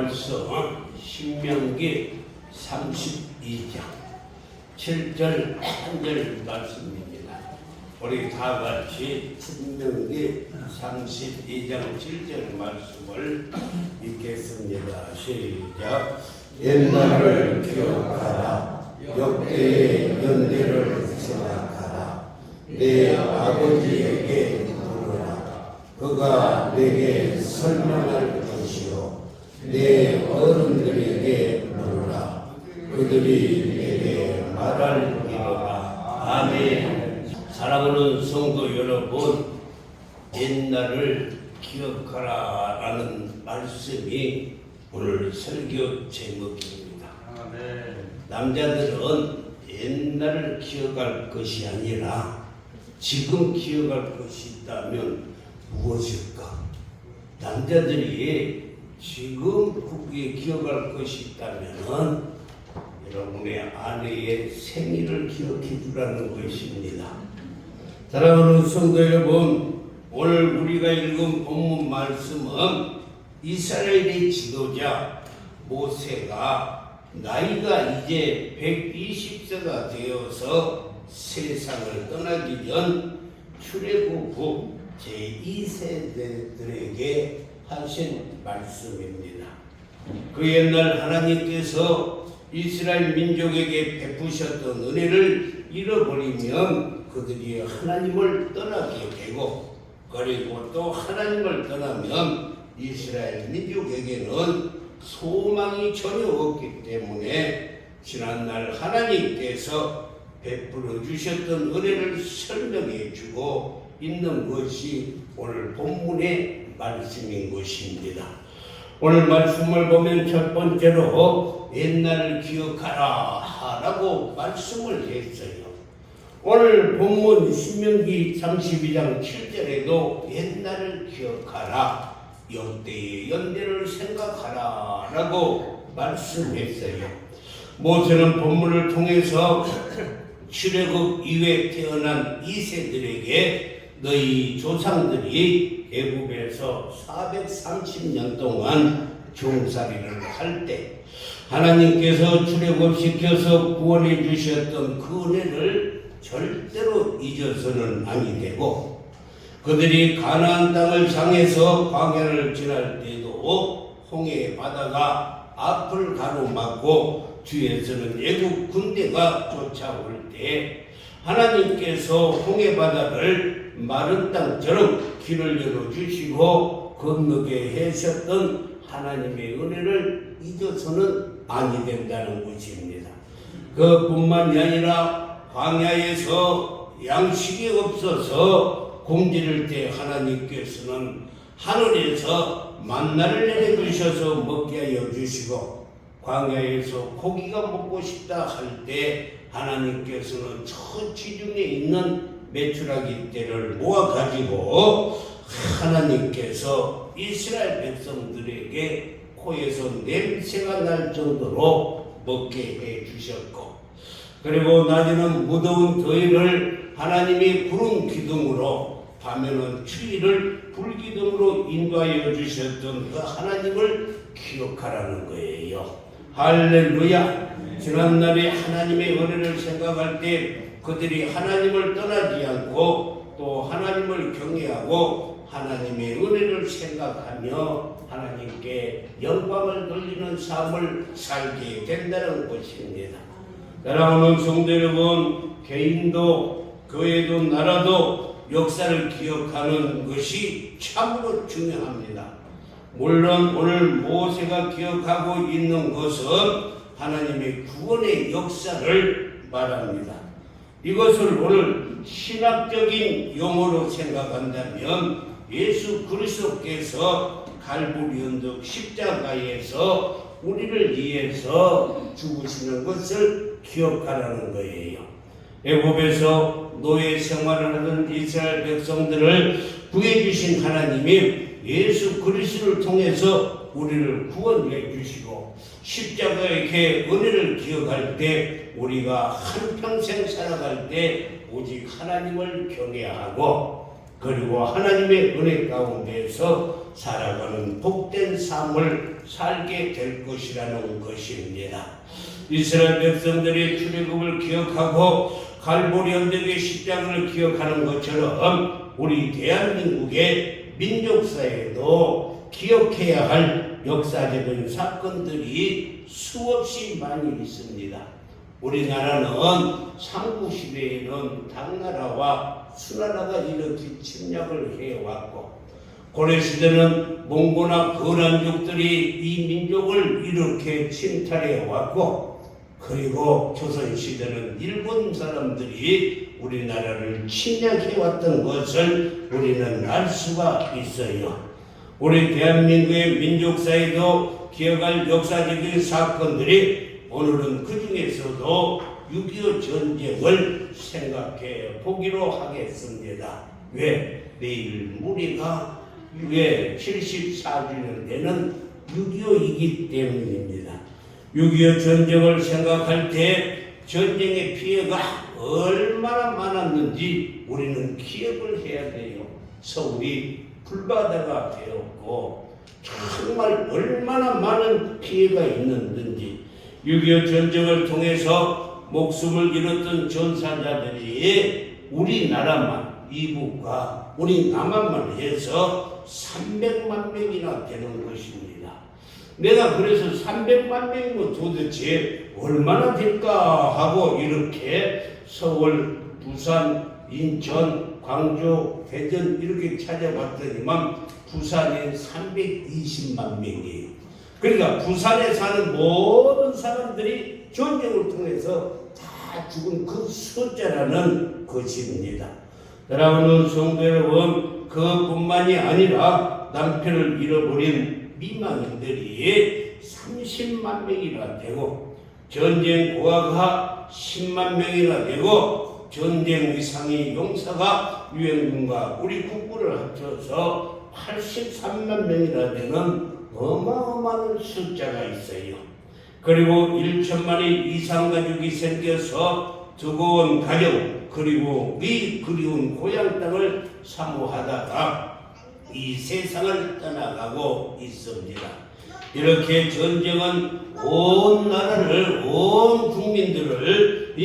말씀 신명기 32장 7절 한 절 말씀입니다. 우리 다 같이 신명기 32장 7절 말씀을 읽겠습니다. 시작. 옛날을 기억하라. 역대의 연대를 생각하라. 내 아버지에게 물으라. 그가 내게 설명할 것이요. 내 어른들에게 물으라. 그들이 내게 말하리라. 아멘. 사랑하는 성도 여러분, 옛날을 기억하라 라는 말씀이 오늘 설교 제목입니다. 남자들은 옛날을 기억할 것이 아니라 지금 기억할 것이 있다면 무엇일까? 남자들이 지금 그게 기억할 것이 있다면 여러분의 아내의 생일을 기억해 주라는 것입니다. 사랑하는 성도 여러분, 오늘 우리가 읽은 본문 말씀은 이스라엘의 지도자 모세가 나이가 이제 120세가 되어서 세상을 떠나기 전 출애굽 후 제2세대들에게 하신 말씀입니다. 그 옛날 하나님께서 이스라엘 민족에게 베푸셨던 은혜를 잃어버리면 그들이 하나님을 떠나게 되고, 그리고 또 하나님을 떠나면 이스라엘 민족에게는 소망이 전혀 없기 때문에 지난날 하나님께서 베풀어 주셨던 은혜를 설명해 주고 있는 것이 오늘 본문의 말씀인 것입니다. 오늘 말씀을 보면 첫 번째로 옛날을 기억하라 라고 말씀을 했어요. 오늘 본문 신명기 32장 7절에도 옛날을 기억하라, 역대의 연대를 생각하라 라고 말씀했어요. 모세는 본문을 통해서 출애굽 이후에 태어난 2세들에게 너희 조상들이 애굽에서 430년 동안 종살이를 할 때 하나님께서 출애굽시켜서 구원해 주셨던 그 은혜를 절대로 잊어서는 아니 되고, 그들이 가나안 땅을 향해서 광야를 지날 때도 홍해 바다가 앞을 가로막고 뒤에서는 애국 군대가 쫓아올 때 하나님께서 홍해 바다를 마른 땅처럼 길을 열어주시고 건너게 하셨던 하나님의 은혜를 잊어서는 아니 된다는 것입니다. 그뿐만이 아니라 광야에서 양식이 없어서 굶주릴 때 하나님께서는 하늘에서 만나를 내려주셔서 먹게 하여 주시고, 광야에서 고기가 먹고 싶다 할 때 하나님께서는 저 지중해 있는 메추라기 떼를 모아가지고 하나님께서 이스라엘 백성들에게 코에서 냄새가 날 정도로 먹게 해 주셨고, 그리고 낮에는 무더운 더위를 하나님이 구름 기둥으로, 밤에는 추위를 불기둥으로 인도하여 주셨던 그 하나님을 기억하라는 거예요. 할렐루야. 지난날에 하나님의 은혜를 생각할 때 그들이 하나님을 떠나지 않고 또 하나님을 경외하고 하나님의 은혜를 생각하며 하나님께 영광을 돌리는 삶을 살게 된다는 것입니다. 사랑하는 성도 여러분, 개인도 교회도 나라도 역사를 기억하는 것이 참으로 중요합니다. 물론 오늘 모세가 기억하고 있는 것은 하나님의 구원의 역사를 말합니다. 이것을 오늘 신학적인 용어로 생각한다면 예수 그리스도께서 갈보리 언덕 십자가에서 우리를 위해서 죽으시는 것을 기억하라는 거예요. 애굽에서 노예 생활을 하던 이스라엘 백성들을 구해주신 하나님이 예수 그리스도를 통해서 우리를 구원해 주시고, 십자가의 은혜를 기억할 때 우리가 한평생 살아갈 때 오직 하나님을 경외하고, 그리고 하나님의 은혜 가운데서 살아가는 복된 삶을 살게 될 것이라는 것입니다. 이스라엘 백성들의 출애굽을 기억하고 갈보리 언덕의 십자가를 기억하는 것처럼 우리 대한민국의 민족사에도 기억해야 할 역사적인 사건들이 수없이 많이 있습니다. 우리나라는 삼국시대에는 당나라와 수나라가 이렇게 침략을 해왔고, 고려시대는 몽고나 거란족들이 이 민족을 이렇게 침탈해왔고, 그리고 조선시대는 일본 사람들이 우리나라를 침략해왔던 것을 우리는 알 수가 있어요. 우리 대한민국의 민족사에도 기억할 역사적인 사건들이 오늘은 그 중에서도 6.25 전쟁을 생각해 보기로 하겠습니다. 왜? 내일 우리가 74주년 되는 6.25이기 때문입니다. 6.25 전쟁을 생각할 때 전쟁의 피해가 얼마나 많았는지 우리는 기억을 해야 돼요. 서울이 불바다가 되었고 정말 얼마나 많은 피해가 있는지, 6.25 전쟁을 통해서 목숨을 잃었던 전사자들이 우리나라만, 이북과 우리 남한만 해서 300만 명이나 되는 것입니다. 내가 그래서 300만 명이면 도대체 얼마나 될까 하고 이렇게 서울, 부산, 인천, 광주, 대전 이렇게 찾아봤더니만 부산에 320만 명이에요. 그러니까 부산에 사는 모든 사람들이 전쟁을 통해서 다 죽은 그 숫자라는 것입니다. 사랑하는 성도 여러분, 그뿐만이 아니라 남편을 잃어버린 미망인들이 30만 명이나 되고, 전쟁 고아가 10만 명이나 되고, 전쟁 위상의 용사가 유엔군과 우리 국군을 합쳐서 83만 명이나 되는 어마어마한 숫자가 있어요. 그리고 1천만의 이상 가족이 생겨서 두고 온 가정, 그리고 이 그리운 고향 땅을 사모하다가 이 세상을 떠나가고 있습니다. 이렇게 전쟁은 온 나라를, 온 국민들을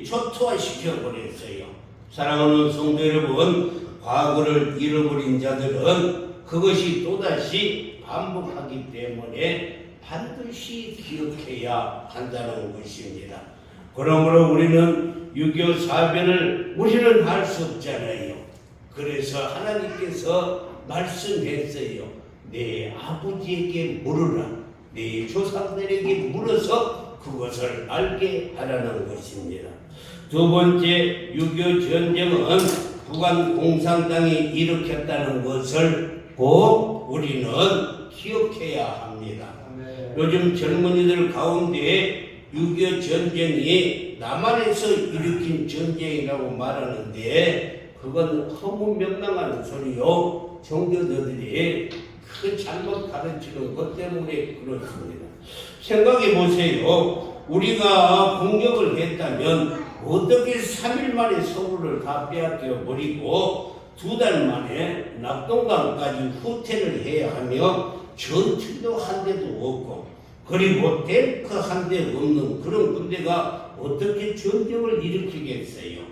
초토화시켜 버렸어요. 사랑하는 성도 여러분, 과거를 잃어버린 자들은 그것이 또다시 반복하기 때문에 반드시 기억해야 한다는 것입니다. 그러므로 우리는 6.25 사변을 우리는 할 수 없잖아요. 그래서 하나님께서 말씀했어요. 내 아버지에게 물으라. 내 조상들에게 물어서 그것을 알게 하라는 것입니다. 두 번째, 6.25 전쟁은 북한 공산당이 일으켰다는 것을 꼭 우리는 기억해야 합니다. 요즘 젊은이들 가운데 6.25 전쟁이 남한에서 일으킨 전쟁이라고 말하는데 그건 허무맹랑한 소리요. 종교들이 그 잘못 가르치는 것 때문에 그렇습니다. 생각해 보세요. 우리가 공격을 했다면 어떻게 3일 만에 서울을 다 빼앗겨 버리고 2달 만에 낙동강까지 후퇴를 해야 하며 전투도 한 대도 없고, 그리고 탱크 한 대 없는 그런 군대가 어떻게 전쟁을 일으키겠어요?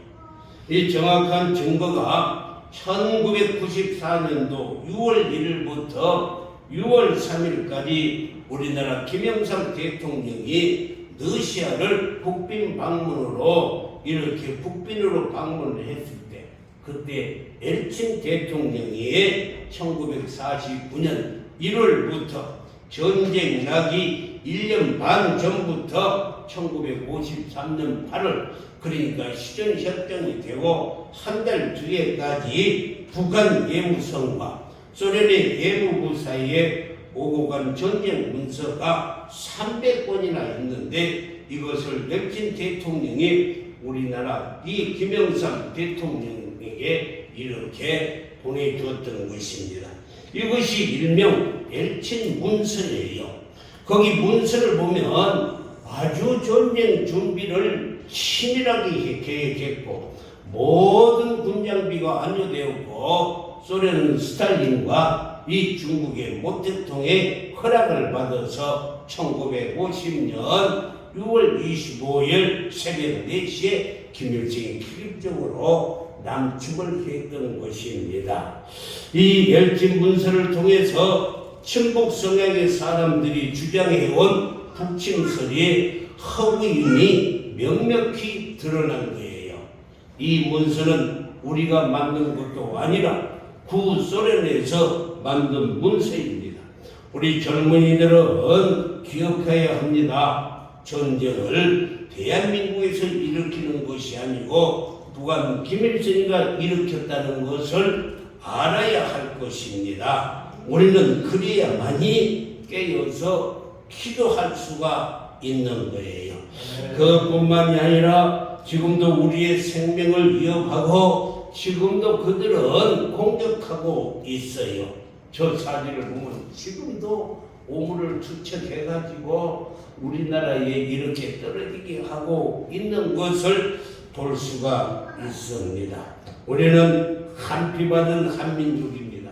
이 정확한 증거가 1994년도 6월 1일부터 6월 3일까지 우리나라 김영삼 대통령이 러시아를 북빈 방문으로 이렇게 북빈으로 방문을 했을 때, 그때 엘친 대통령이 1949년 1월부터 전쟁 나기 1년 반 전부터 1953년 8월, 그러니까 시전협정이 되고 한 달 뒤에까지 북한 외무성과 소련의 외무부 사이에 오고 간 전쟁 문서가 300건이나 있는데 이것을 렉친 대통령이 우리나라 이 김영삼 대통령에게 이렇게 보내주었던 것입니다. 이것이 일명 엘친 문서예요. 거기 문서를 보면 아주 전쟁 준비를 치밀하게 계획했고 모든 군장비가 안료되었고 소련은 스탈린과 이 중국의 모택동의 허락을 받아서 1950년 6월 25일 새벽 4시에 김일성이 필립적으로 남침을 했던 것입니다. 이 열진 문서를 통해서 친북 성향의 사람들이 주장해온 북침설의 허구임이 명명히 드러난 거예요. 이 문서는 우리가 만든 것도 아니라 구소련에서 만든 문서입니다. 우리 젊은이들은 기억해야 합니다. 전쟁을 대한민국에서 일으키는 것이 아니고 북한 김일성이가 일으켰다는 것을 알아야 할 것입니다. 우리는 그래야만이 깨어서 기도할 수가 있는 거예요. 그뿐만이 아니라 지금도 우리의 생명을 위협하고 지금도 그들은 공격하고 있어요. 저 사진을 보면 지금도 오물을 투척해가지고 우리나라에 이렇게 떨어지게 하고 있는 것을 볼 수가 있습니다. 우리는 한피받은 한민족입니다.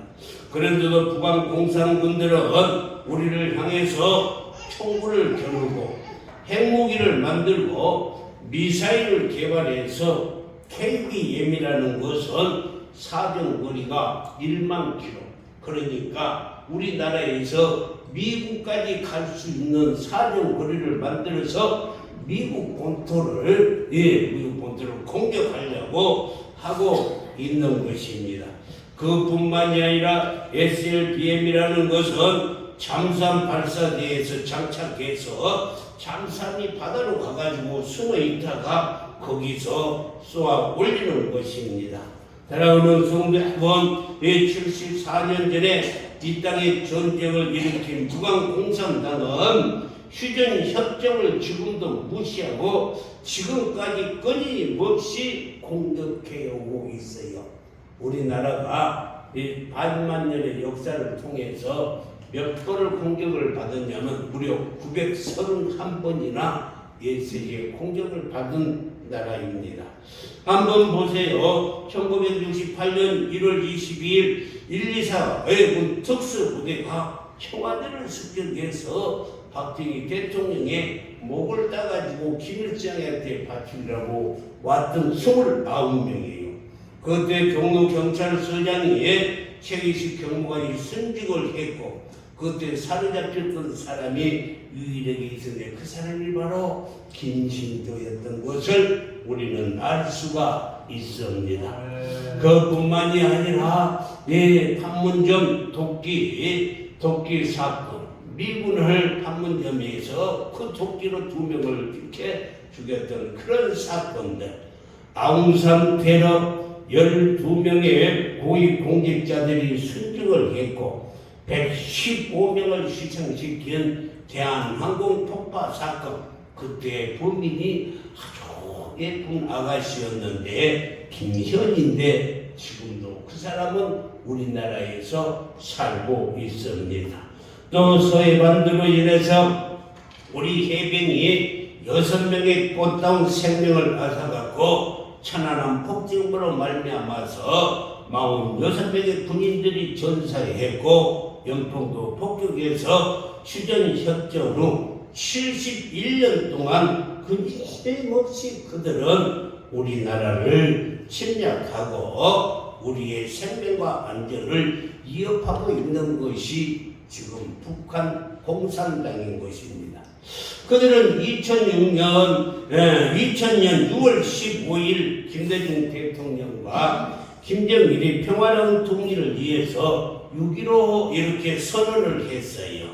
그런데도 북한 공산군들은 우리를 향해서 총구를 겨누고 핵무기를 만들고 미사일을 개발해서 KBM이라는 것은 사정거리가 1만 킬로, 그러니까 우리나라에서 미국까지 갈 수 있는 사정거리를 만들어서 미국 본토를 공격하려고 하고 있는 것입니다. 그뿐만이 아니라 SLBM이라는 것은 잠수함 발사대에서 장착해서 잠수함이 바다로 가가지고 숨어 있다가 거기서 쏘아 올리는 것입니다. 사랑하는 성도 여러분, 74년 전에 이 땅에 전쟁을 일으킨 북한 공산당은 휴전협정을 지금도 무시하고 지금까지 끊임없이 공격해오고 있어요. 우리나라가 이 반만 년의 역사를 통해서 몇 번을 공격을 받았냐면 무려 931번이나 세계 공격을 받은 나라입니다. 한번 보세요. 1968년 1월 22일 124 외군 특수부대가 청와대를 습격해서 박정희 대통령의 목을 따가지고 김일성한테 바치려고 왔던 29명이에요. 그때 경로경찰서장이 최기식 경무관이 순직을 했고 그때 사로잡혔던 사람이 유일하게 있었는데 그 사람이 바로 김신조였던 것을 우리는 알 수가 있습니다. 그뿐만이 아니라 판문점 독기 사건, 미군을 판문점에서 그 독기로 2명을 이렇게 죽였던 그런 사건들, 아웅산 테러 12명의 고위 공직자들이 순직을 했고 115명을 희생시킨 대한항공 폭파 사건, 그때 범인이 아주 예쁜 아가씨였는데 김현인데 지금도 그 사람은 우리나라에서 살고 있습니다. 또 서해반도로 인해서 우리 해병이 6명의 꽃다운 생명을 앗아갖고 천안함 폭증으로 말미암아서 46명의 군인들이 전사했고 영통도 폭격해서 휴전협정 후 71년 동안 끊임없이 그들은 우리나라를 침략하고 우리의 생명과 안전을 위협하고 있는 것이 지금 북한 공산당인 것입니다. 그들은 2000년 6월 15일 김대중 대통령과 김정일이 평화로운 통일을 위해서 6.15 이렇게 선언을 했어요.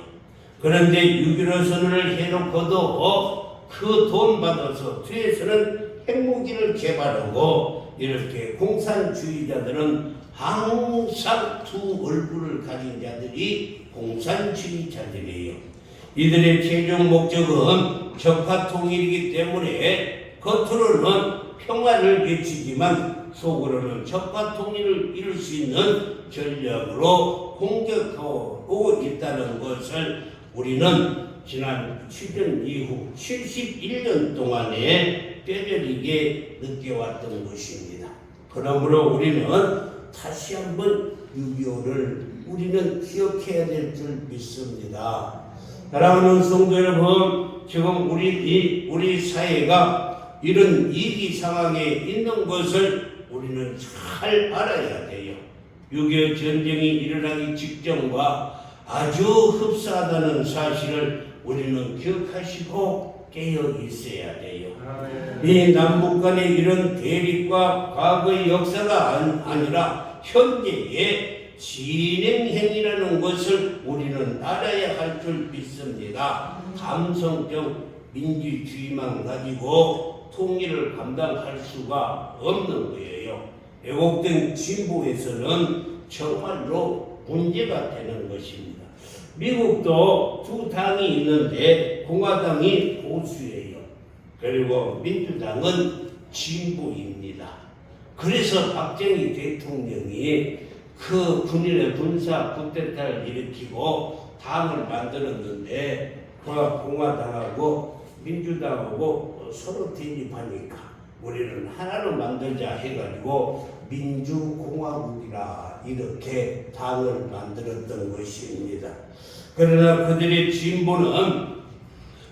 그런데 6.15 선언을 해놓고도 그 돈 받아서 뒤에서는 핵무기를 개발하고 이렇게 공산주의자들은 항상 두 얼굴을 가진 자들이 공산주의자들이에요. 이들의 최종 목적은 적화 통일이기 때문에 겉으로는 평화를 외치지만 속으로는 적화 통일을 이룰 수 있는 전략으로 공격하고 있다는 것을 우리는 지난 휴전 이후 71년 동안에 뼈저리게 느껴왔던 것입니다. 그러므로 우리는 다시 한번 6.25를 우리는 기억해야 될 줄 믿습니다. 사랑하는 성도 여러분, 지금 우리 사회가 이런 위기 상황에 있는 것을 우리는 잘 알아야 돼요. 6.25 전쟁이 일어나기 직전과 아주 흡사하다는 사실을 우리는 기억하시고 깨어 있어야 돼요. 이 남북 간의 이런 대립과 과거의 역사가 아니라 현재의 진행형이라는 것을 우리는 알아야 할 줄 믿습니다. 감성적 민주주의만 가지고 통일을 감당할 수가 없는 거예요. 왜곡된 진보에서는 정말로 문제가 되는 것입니다. 미국도 두 당이 있는데 공화당이 보수예요. 그리고 민주당은 진보입니다. 그래서 박정희 대통령이 그 군인의 군사 쿠데타를 일으키고 당을 만들었는데 그가 공화당하고 민주당하고 서로 대립하니까 우리는 하나로 만들자 해가지고 민주공화국이라 이렇게 당을 만들었던 것입니다. 그러나 그들의 진보는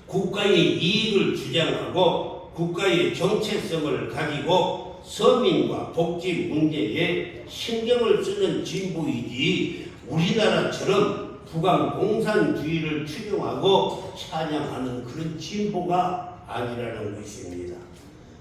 국가의 이익을 주장하고 국가의 정체성을 가지고 서민과 복지 문제에 신경을 쓰는 진보이지 우리나라처럼 북한 공산주의를 추종하고 찬양하는 그런 진보가 아니라는 것입니다.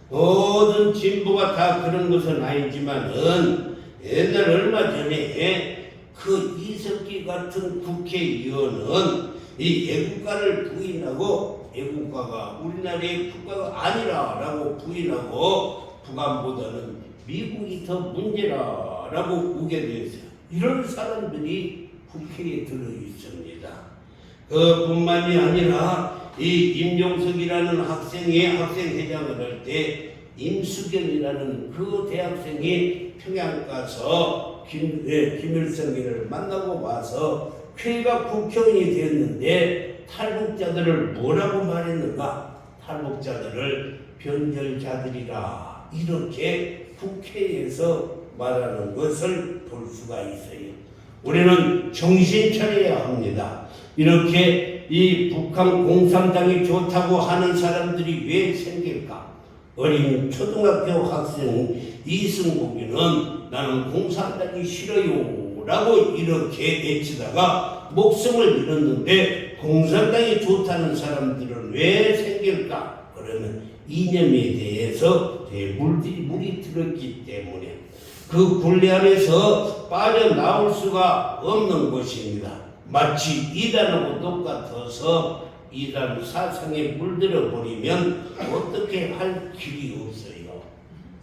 모든 진보가 다 그런 것은 아니지만은 옛날 얼마 전에 그 이석기 같은 국회의원은 이 애국가를 부인하고 애국가가 우리나라의 국가가 아니라라고 부인하고 북한보다는 미국이 더 문제라라고 우게 되었어요. 이런 사람들이 국회에 들어 있습니다. 그뿐만이 아니라 이 임종석이라는 학생이 학생회장을 할 때 임수경이라는 그 대학생이 평양 가서 김일성이를 만나고 와서 쾌가 국회의원이 되었는데 탈북자들을 뭐라고 말했는가? 탈북자들을 변절자들이라 이렇게 국회에서 말하는 것을 볼 수가 있어요. 우리는 정신 차려야 합니다. 이렇게 이 북한 공산당이 좋다고 하는 사람들이 왜 생길까? 어린 초등학교 학생 이승국이는 나는 공산당이 싫어요 라고 이렇게 외치다가 목숨을 잃었는데 공산당이 좋다는 사람들은 왜 생길까? 그러면 이념에 대해서 물이 들었기 때문에 그 굴레 안에서 빠져나올 수가 없는 것입니다. 마치 이단하고 똑같아서 이단 사상에 물들어 버리면 어떻게 할 길이 없어요.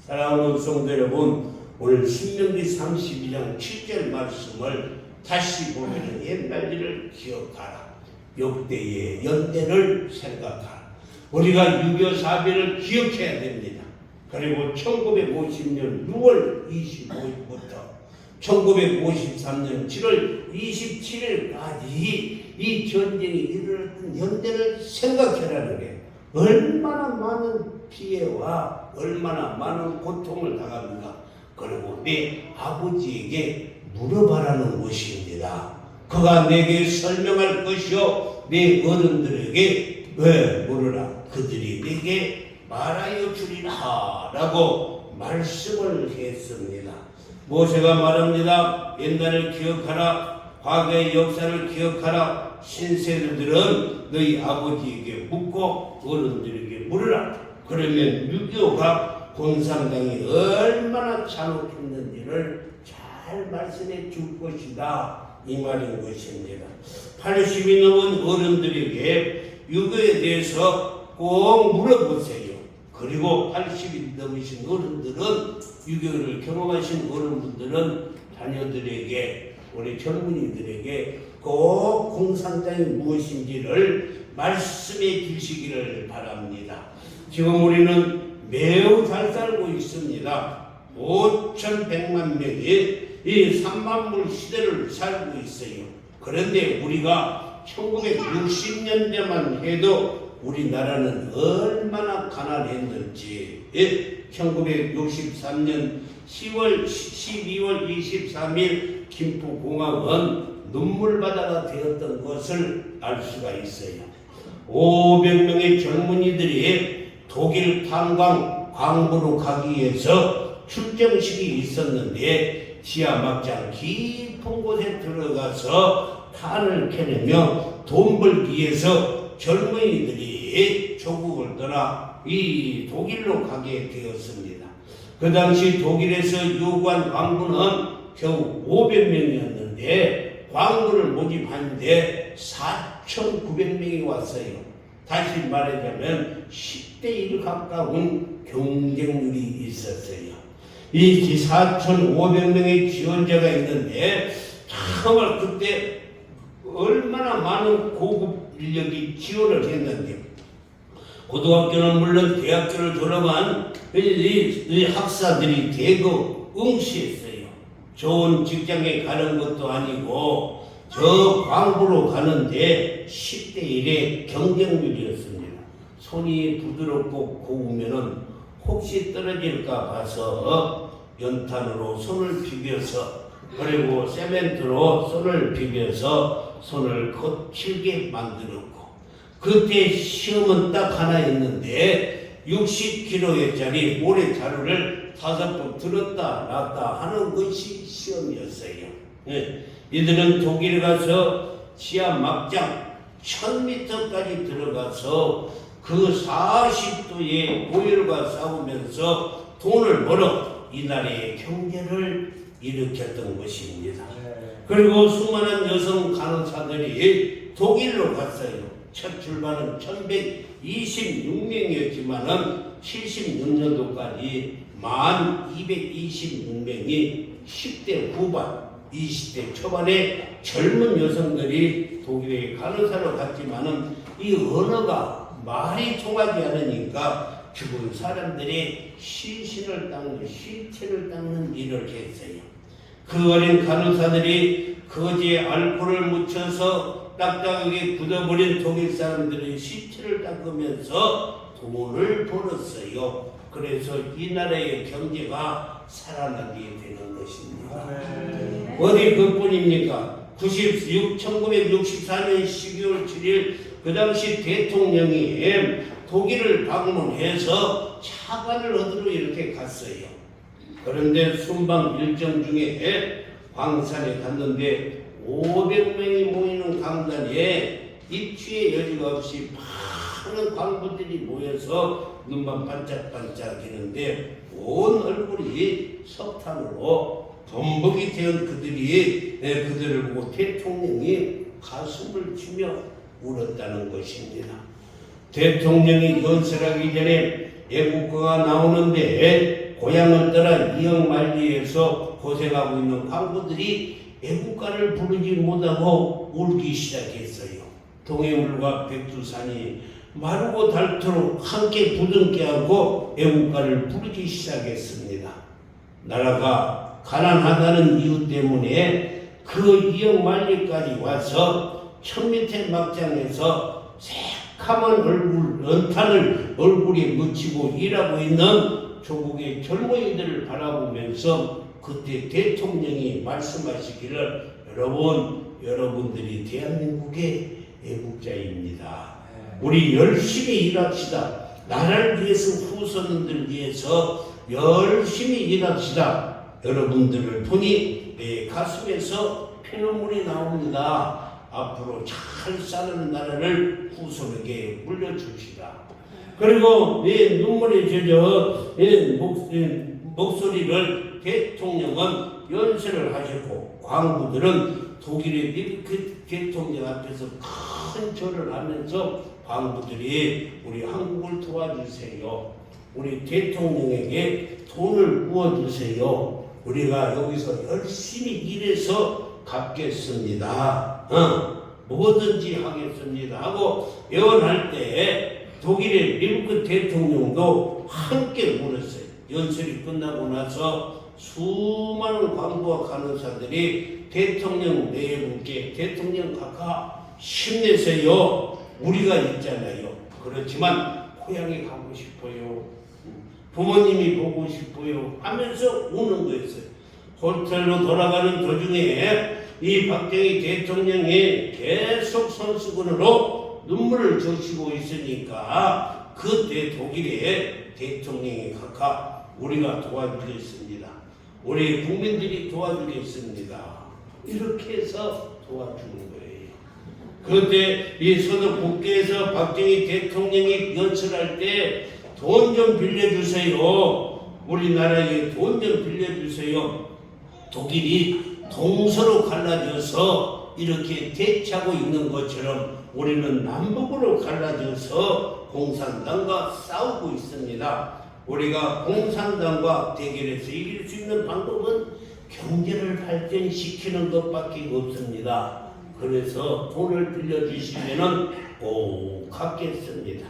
사랑하는 성도 여러분, 오늘 신명기 32장 7절 말씀을 다시 보면 옛날 일을 기억하라. 역대의 연대를 생각하라. 우리가 6.25 사변을 기억해야 됩니다. 그리고 1950년 6월 25일부터 1953년 7월 27일까지 이 전쟁이 일어났던 연대를 생각해라는 게 얼마나 많은 피해와 얼마나 많은 고통을 당합니까? 그리고 내 아버지에게 물어봐라는 것입니다. 그가 내게 설명할 것이요 내 어른들에게 왜 물으라. 그들이 내게 말하여 주리라 라고 말씀을 했습니다. 모세가 말합니다. 옛날을 기억하라. 과거의 역사를 기억하라. 신세대들은 너희 아버지에게 묻고 어른들에게 물으라. 그러면 6.25가 공산당이 얼마나 잔혹했는지를 잘 말씀해 줄 것이다. 이 말인 것입니다. 80이 넘은 어른들에게 6.25에 대해서 꼭 물어보세요. 그리고 80이 넘으신 어른들은 6.25를 경험하신 어른분들은 자녀들에게 우리 젊은이들에게 꼭 공산당이 무엇인지를 말씀해 주시기를 바랍니다. 지금 우리는 매우 잘 살고 있습니다. 5,100만 명이 이 3만불 시대를 살고 있어요. 그런데 우리가 1960년대만 해도 우리나라는 얼마나 가난했는지 1963년 12월 23일 김포공항은 눈물바다가 되었던 것을 알 수가 있어요. 500명의 젊은이들이 독일 탄광 광부로 가기 위해서 출정식이 있었는데 지하 막장 깊은 곳에 들어가서 탄을 캐내며 돈 벌기 위해서 젊은이들이 조국을 떠나 이 독일로 가게 되었습니다. 그 당시 독일에서 요구한 광부는 겨우 500명이었는데 광부를 모집하는데 4,900명이 왔어요. 다시 말하자면 10대 1 가까운 경쟁률이 있었어요. 이 4,500명의 지원자가 있는데 정말 그때 얼마나 많은 고급 인력이 지원을 했는데 고등학교는 물론 대학교를 졸업한 이 학사들이 대거 응시했어요. 좋은 직장에 가는 것도 아니고 저 광부로 가는데 10대 1의 경쟁률이었습니다. 손이 부드럽고 고우면은 혹시 떨어질까 봐서 연탄으로 손을 비벼서 그리고 세멘트로 손을 비벼서 손을 거칠게 만들었고 그때 시험은 딱 하나 있는데 60kg짜리 모래자루를 5번 들었다 놨다 하는 것이 시험이었어요. 네. 이들은 독일에 가서 지하 막장 1000m까지 들어가서 그 40도의 고열과 싸우면서 돈을 벌어 이 나라의 경제를 일으켰던 것입니다. 그리고 수많은 여성 간호사들이 독일로 갔어요. 첫 출발은 1126명이었지만은 76년도까지 1226명이 10대 후반 20대 초반에 젊은 여성들이 독일에 간호사로 갔지만은 이 언어가 말이 통하지 않으니까 죽은 사람들이 시신을 닦는 시체를 닦는 일을 했어요. 그 어린 간호사들이 거기에 알코올을 묻혀서 딱딱하게 굳어버린 독일 사람들의 시체를 닦으면서 돈을 벌었어요. 그래서 이 나라의 경제가 살아나게 되는 것입니다. 어디 그뿐입니까? 1964년 12월 7일 그 당시 대통령이 독일을 방문해서 차관을 얻으러 이렇게 갔어요. 그런데 순방 일정 중에 광산에 갔는데 500명이 모이는 강단에 입추의 여지가 없이 많은 광부들이 모여서 눈만 반짝반짝이는데 온 얼굴이 석탄으로 범벅이 된 그들을 보고 대통령이 가슴을 치며 울었다는 것입니다. 대통령이 연설하기 전에 애국가가 나오는데 고향을 떠나 이영만리에서 고생하고 있는 광부들이 애국가를 부르지 못하고 울기 시작했어요. 동해물과 백두산이 마르고 닳도록 함께 부둥켜 안고 애국가를 부르기 시작했습니다. 나라가 가난하다는 이유 때문에 그 이영만리까지 와서 1000m 막장에서 새카만 연탄을 얼굴에 묻히고 일하고 있는 조국의 젊은이들을 바라보면서 그때 대통령이 말씀하시기를 여러분들이 대한민국의 애국자입니다. 우리 열심히 일합시다. 나라를 위해서 후손들 위해서 열심히 일합시다. 여러분들을 보니 내 가슴에서 피눈물이 나옵니다. 앞으로 잘 사는 나라를 후손에게 물려줍시다. 그리고 내 눈물이 젖어 목소리를 대통령은 연설을 하셨고 광부들은 독일의 미르크 대통령 앞에서 큰 절을 하면서 광부들이 우리 한국을 도와주세요. 우리 대통령에게 돈을 부어주세요. 우리가 여기서 열심히 일해서 갚겠습니다. 뭐든지 하겠습니다 하고 예언할 때 독일의 미르크 대통령도 함께 울었어요. 연설이 끝나고 나서 수많은 광부와 간호사들이 대통령 내분께 대통령 각하 힘내세요. 우리가 있잖아요. 그렇지만 고향에 가고 싶어요. 부모님이 보고 싶어요. 하면서 우는 거였어요. 호텔로 돌아가는 도중에 이 박정희 대통령이 계속 손수건으로 눈물을 적시고 있으니까 그때 독일의 대통령이 각각 우리가 도와주겠습니다. 우리 국민들이 도와주겠습니다. 이렇게 해서 도와주는 거예요. 그때 이 서독 국회에서 박정희 대통령이 연설할 때 돈 좀 빌려주세요. 우리나라에 돈 좀 빌려주세요. 독일이 동서로 갈라져서 이렇게 대치하고 있는 것처럼 우리는 남북으로 갈라져서 공산당과 싸우고 있습니다. 우리가 공산당과 대결해서 이길 수 있는 방법은 경제를 발전시키는 것밖에 없습니다. 그래서 돈을 빌려주시면 꼭 갚겠습니다.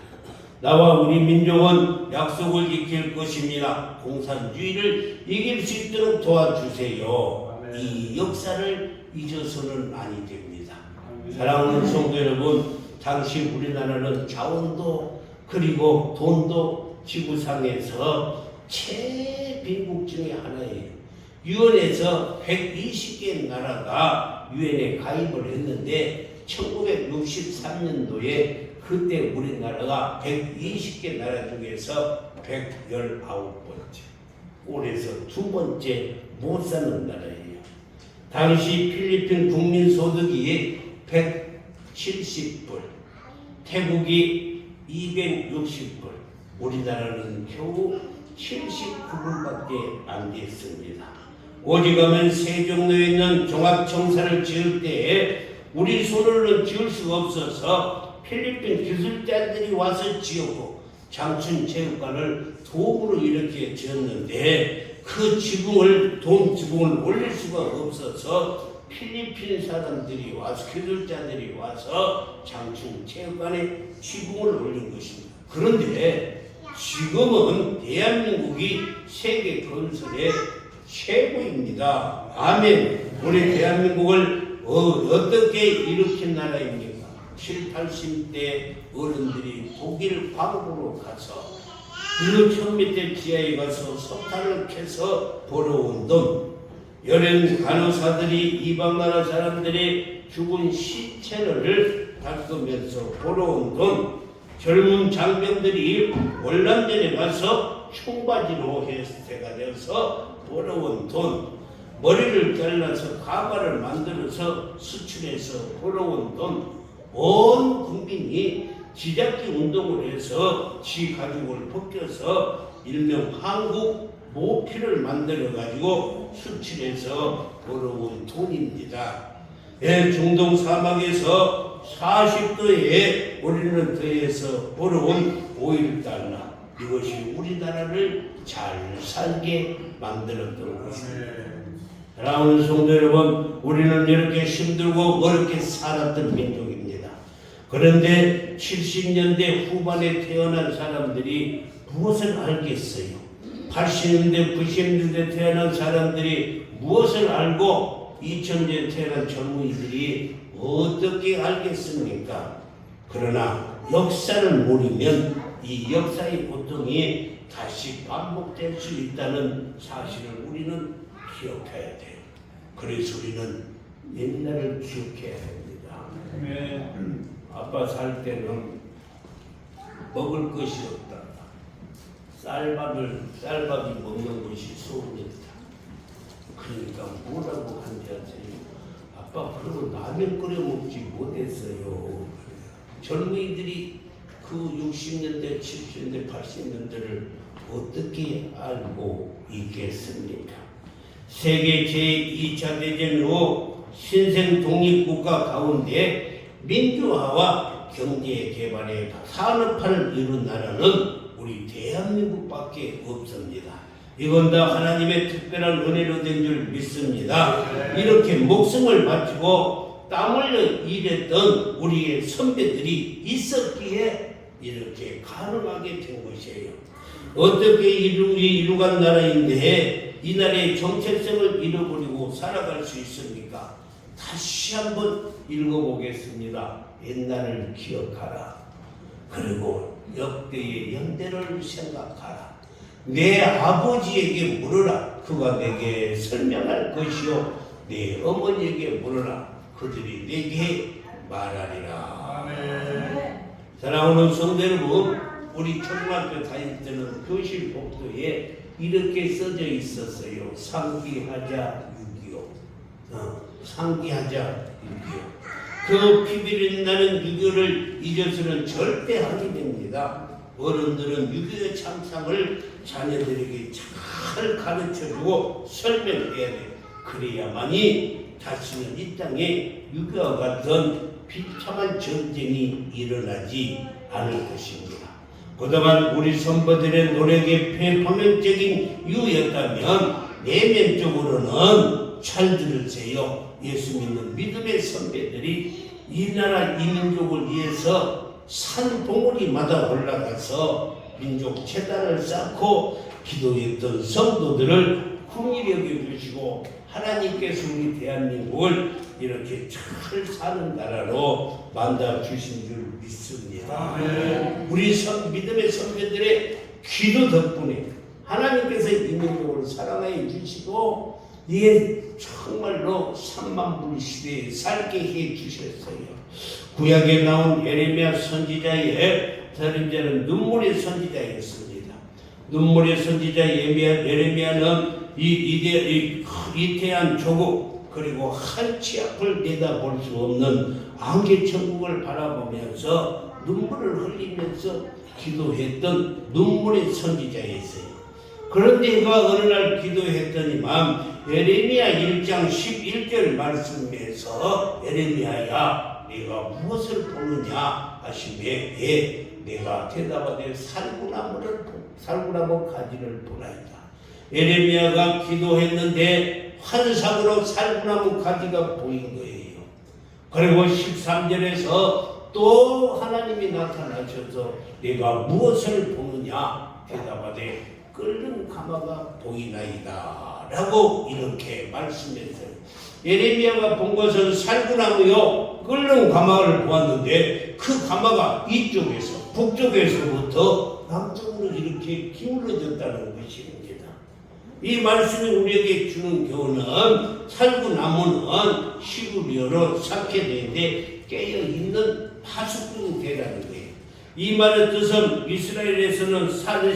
나와 우리 민족은 약속을 지킬 것입니다. 공산주의를 이길 수 있도록 도와주세요. 이 역사를 잊어서는 아니 됩니다. 사랑하는 성도 여러분, 당시 우리나라는 자원도 그리고 돈도 지구상에서 최빈국 중에 하나예요. 유엔에서 120개 나라가 유엔에 가입을 했는데 1963년도에 그때 우리나라가 120개 나라 중에서 119번째, 올해서 두 번째 못 사는 나라예요. 당시 필리핀 국민소득이 170불, 태국이 260불, 우리나라는 겨우 79불밖에 안 됐습니다. 오직하면 세종로에 있는 종합청사를 지을 때에 우리 손으로는 지을 수가 없어서 필리핀 기술자들이 와서 지었고 장춘체육관을 도구로 이렇게 지었는데 그 돈 지붕을 올릴 수가 없어서 필리핀 사람들이 와서 기술자들이 와서 장춘체육관에 지붕을 올린 것입니다. 그런데 지금은 대한민국이 세계 건설의 최고입니다. 아멘. 우리 대한민국을 어떻게 일으킨 나라입니까? 7, 80대 어른들이 독일 광부로 가서 그 1000m 지하에 가서 석탄을 캐서 벌어온 돈, 여행 간호사들이 이방 나라 사람들이 죽은 시체를 닦으면서 벌어온 돈, 젊은 장병들이 월남전에 가서 청바지로 해가 되어서 벌어온 돈, 머리를 잘라서 가발을 만들어서 수출해서 벌어온 돈, 온 국민이 지잡기 운동을 해서 지 가죽을 벗겨서 일명 한국 모피를 만들어 가지고 수출해서 벌어온 돈입니다. 중동 사막에서 40도에 우리는 더해서 벌어온 오일달러, 이것이 우리나라를 잘 살게 만들었던 것입니다. 사랑하는 성도 여러분, 우리는 이렇게 힘들고 어렵게 살았던 민족입니다. 그런데 70년대 후반에 태어난 사람들이 무엇을 알겠어요? 80년대, 90년대 태어난 사람들이 무엇을 알고 2000년대 태어난 젊은이들이 어떻게 알겠습니까? 그러나 역사를 모르면 이 역사의 고통이 다시 반복될 수 있다는 사실을 우리는 기억해야 돼요. 그래서 우리는 옛날을 기억해야 됩니다. 아빠 살 때는 먹을 것이 없다. 쌀밥이 먹는 것이 소원이었다. 그러니까 뭐라고 한지 아세요? 아빠 그러고 라면 끓여 먹지 못했어요. 젊은이들이 그 60년대, 70년대, 80년대를 어떻게 알고 있겠습니까? 세계 제2차 대전 후 신생 독립국가 가운데 민주화와 경제 개발의 산업화를 이룬 나라는 우리 대한민국밖에 없습니다. 이건 다 하나님의 특별한 은혜로 된 줄 믿습니다. 이렇게 목숨을 바치고 땀 흘려 일했던 우리의 선배들이 있었기에 이렇게 가능하게 된 것이에요. 어떻게 이루간 나라인데 이 나라의 정체성을 잃어버리고 살아갈 수 있습니까? 다시 한번 읽어보겠습니다. 옛날을 기억하라. 그리고 역대의 연대를 생각하라. 내 아버지에게 물어라. 그가 내게 설명할 것이요 내 어머니에게 물으라 그들이 내게 말하리라. 아멘. 사랑하는 성도 여러분, 우리 초등학교 다닐 때는 교실 복도에 이렇게 써져 있었어요. 상기하자 6.25. 상기하자 6.25. 그 피비린 나는 6.25를 잊어서는 절대 하게 됩니다. 어른들은 6.25 참상을 자녀들에게 잘 가르쳐주고 설명해야 돼. 그래야만이 다시는 이 땅에 6.25와 같은 비참한 전쟁이 일어나지 않을 것입니다. 그동안 우리 선배들의 노력에 표면적인 이유였다면 내면적으로는 잘 들으세요. 예수 믿는 믿음의 선배들이 이 나라 이 민족을 위해서 산 봉우리마다 올라가서 민족 재단을 쌓고 기도했던 성도들을 긍휼히 여겨주시고 하나님께서 우리 대한민국을 이렇게 잘 사는 나라로 만들어 주신 줄 믿습니다. 아멘. 우리 믿음의 선배들의 기도 덕분에 하나님께서 이 민족을 사랑하여 주시고 이게 정말로 3만불 시대에 살게 해 주셨어요. 구약에 나온 예레미야 선지자의 다른 자는 눈물의 선지자였습니다. 눈물의 선지자 예레미야는 이 위태한 조국 그리고 한치 앞을 내다볼 수 없는 안개 천국을 바라보면서 눈물을 흘리면서 기도했던 눈물의 선지자였어요. 그런데 그가 어느 날 기도했더니만 예레미야 1장 11절 말씀에서 예레미야야 네가 무엇을 보느냐 하시매 내가 대답하되 살구나무 가지를 보나이다. 예레미야가 기도했는데 환상으로 살구나무 가지가 보인 거예요. 그리고 13절에서 또 하나님이 나타나셔서 내가 무엇을 보느냐 대답하되 끓는 가마가 보이나이다 라고 이렇게 말씀했어요. 예레미야가 본 것은 살구나무요 끓는 가마를 보았는데 그 가마가 이쪽에서 북쪽에서부터 남쪽으로 이렇게 기울어졌다는 것입니다. 이 말씀이 우리에게 주는 교훈은 살구나무는 히브리어로 사케데인데 깨어있는 파수꾼이 되라는 거예요. 이 말의 뜻은 이스라엘에서는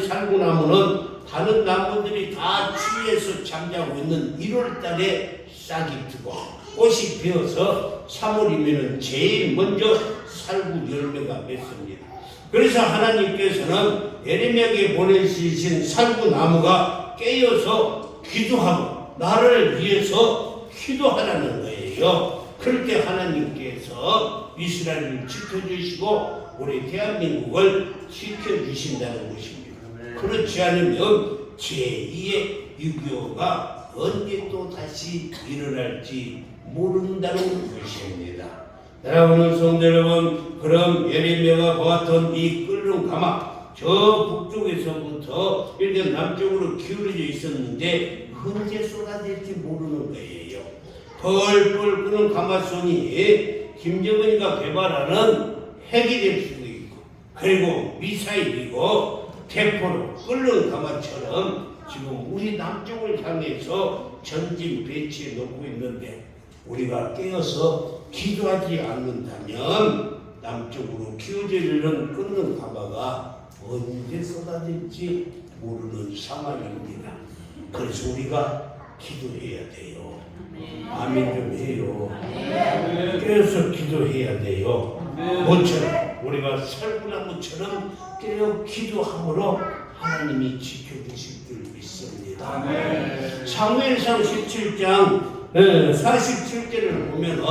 살구나무는 다른 나무들이 다 추위에서 잠자고 있는 1월달에 싹이 트고 꽃이 피어서 3월이면 제일 먼저 살구 열매가 맺습니다. 그래서 하나님께서는 예레미야에게 보내주신 살구나무가 깨어서 기도하고 나를 위해서 기도하라는 거예요. 그럴 때 하나님께서 이스라엘을 지켜주시고 우리 대한민국을 지켜주신다는 것입니다. 그렇지 않으면 제2의 6.25가 언제 또 다시 일어날지 모른다는 것입니다. 사랑하는 성도 여러분, 그럼 예레미야가 보았던 이 끓는 가마 저 북쪽에서부터 이렇게 남쪽으로 기울어져 있었는데 언제 쏟아질지 모르는 거예요. 펄펄 끓는 가마손이 김정은이가 개발하는 핵이 될 수도 있고 그리고 미사일이고 대포로 끓는 가마처럼 지금 우리 남쪽을 향해서 전진 배치해 놓고 있는데 우리가 깨어서 기도하지 않는다면 남쪽으로 기울어지는 끓는 가마가 언제 쏟아질지 모르는 상황입니다. 그래서 우리가 기도해야 돼요. 아멘 좀 해요. 깨어서 기도해야 돼요. 모처럼 우리가 살구나무처럼 깨어 기도함으로 하나님이 지켜주실 줄 믿습니다. 사무엘상 17장 47절을 보면은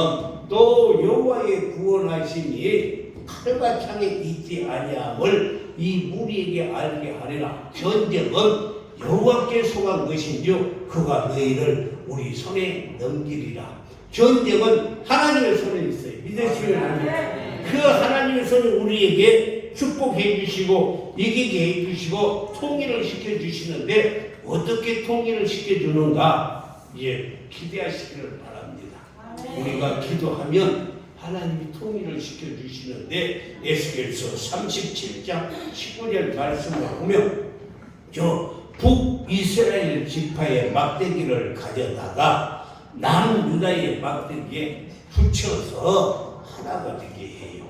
또 여호와의 구원하심이 칼과 창에 있지 아니함을 이 무리에게 알게 하리라. 전쟁은 여호와께 속한 것인지요 그가 너희를 우리 손에 넘기리라. 전쟁은 하나님의 손에 있어요. 믿으시면 합니다. 그 하나님의 손이 우리에게 축복해 주시고 이기게 해 주시고 통일을 시켜 주시는데 어떻게 통일을 시켜 주는가 이제 기대하시기를 바랍니다. 우리가 기도하면 하나님이 통일을 시켜 주시는데 에스겔서 37장 19절 말씀을 보면 저 북이스라엘 지파의 막대기를 가져다가 남유다의 막대기에 붙여서 하나가 되게 해요.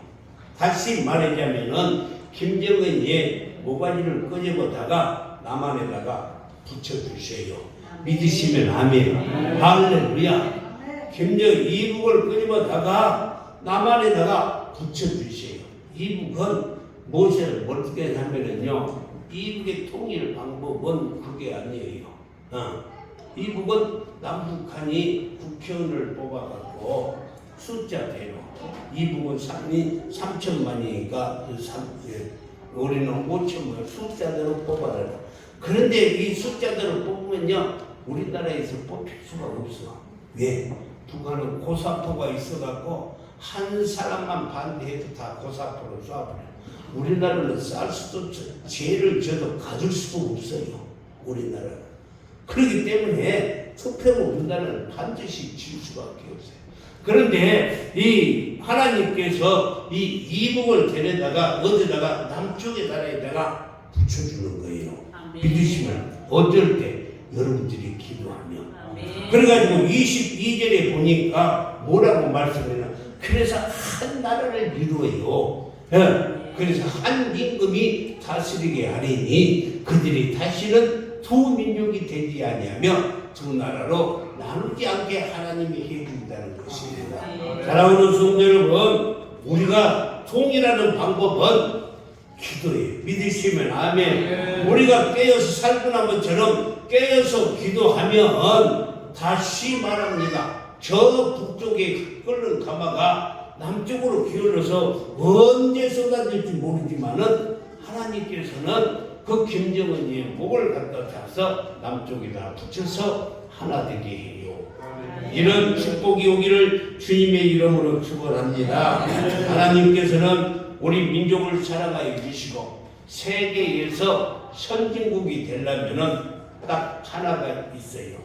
다시 말하자면은 김정은이 모가지를 끄집어다가 남한에다가 붙여주세요. 믿으시면 아멘. 할렐루야. 김정은 이북을 끄집어다가 남한에다가 붙여주세요. 이북은 무엇을 어떻게 하면은요, 이북의 통일 방법은 그게 아니에요. 이북은 남북한이 국회의원을 뽑아갖고 숫자대로 이북은 3천만이니까 우리는 5천만 숫자대로 뽑아라. 그런데 이 숫자대로 뽑으면요, 우리나라에서 뽑힐 수가 없어. 왜? 북한은 고사포가 있어갖고 한 사람만 반대해도 다 고사포로 쏴버려. 우리나라는 쌀 수도 죄를 져도 가질 수가 없어요. 우리나라는. 그렇기 때문에 투표는 우리나라는 반드시 질 수밖에 없어요. 그런데 이 하나님께서 이 이북을 데려다가 어디다가 남쪽에 나라에다가 붙여주는 거예요. 아멘. 믿으시면 어떨 때 여러분들이 기도하면. 아멘. 그래가지고 22절에 보니까 뭐라고 말씀해요? 그래서 한 나라를 이루어요. 그래서 한 임금이 다스리게 하리니 그들이 다시는 두 민족이 되지 아니하며 두 나라로 나누지 않게 하나님이 해준다는 것입니다. 사랑하는 성도 여러분, 우리가 통일하는 방법은 기도예요. 믿으시면 아멘. 우리가 깨어서 살구나무처럼 깨어서 기도하면 다시 말합니다. 저 북쪽에 끓는 가마가 남쪽으로 기울어서 언제 쏟아질지 모르지만은 하나님께서는 그 김정은이의 목을 갖다 잡서 남쪽에다 붙여서 하나 되게 해요. 이런 축복이 오기를 주님의 이름으로 축원합니다. 하나님께서는 우리 민족을 사랑하여 주시고 세계에서 선진국이 되려면은 딱 하나가 있어요.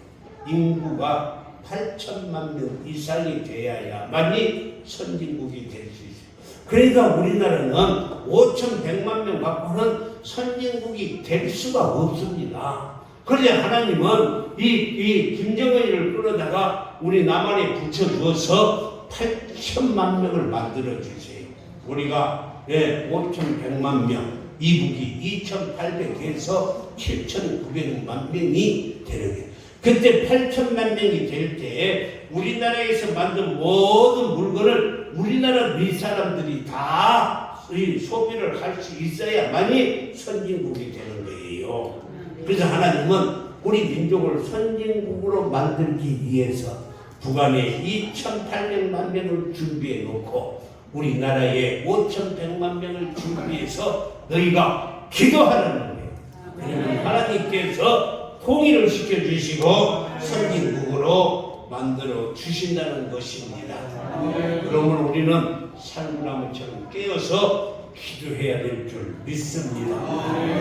인구가 8천만 명 이상이 되어야만이 선진국이 될 수 있어요. 그러니까 우리나라는 5,100만 명 갖고는 선진국이 될 수가 없습니다. 그런데 하나님은 이 김정은이를 끌어다가 우리 남한에 붙여주어서 8천만 명을 만들어 주세요. 우리가 5,100만 명, 이북이 2,800에서 7,900만 명이 되는 그때 8천만 명이 될 때 우리나라에서 만든 모든 물건을 우리나라 밑사람들이 다 소비를 할 수 있어야만이 선진국이 되는 거예요. 그래서 하나님은 우리 민족을 선진국으로 만들기 위해서 북한에 2,800만 명을 준비해 놓고 우리나라에 5,100만 명을 준비해서 너희가 기도하라는 거예요. 그러면 하나님께서 통일을 시켜주시고 선진국으로 만들어 주신다는 것입니다. 그러면 우리는 살구나무처럼 깨어서 기도해야 될 줄 믿습니다.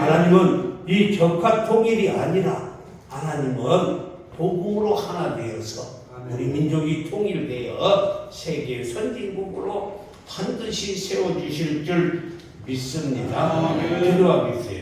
하나님은 이 적화 통일이 아니라 하나님은 복음으로 하나 되어서 우리 민족이 통일되어 세계 선진국으로 반드시 세워주실 줄 믿습니다. 기도하겠어요.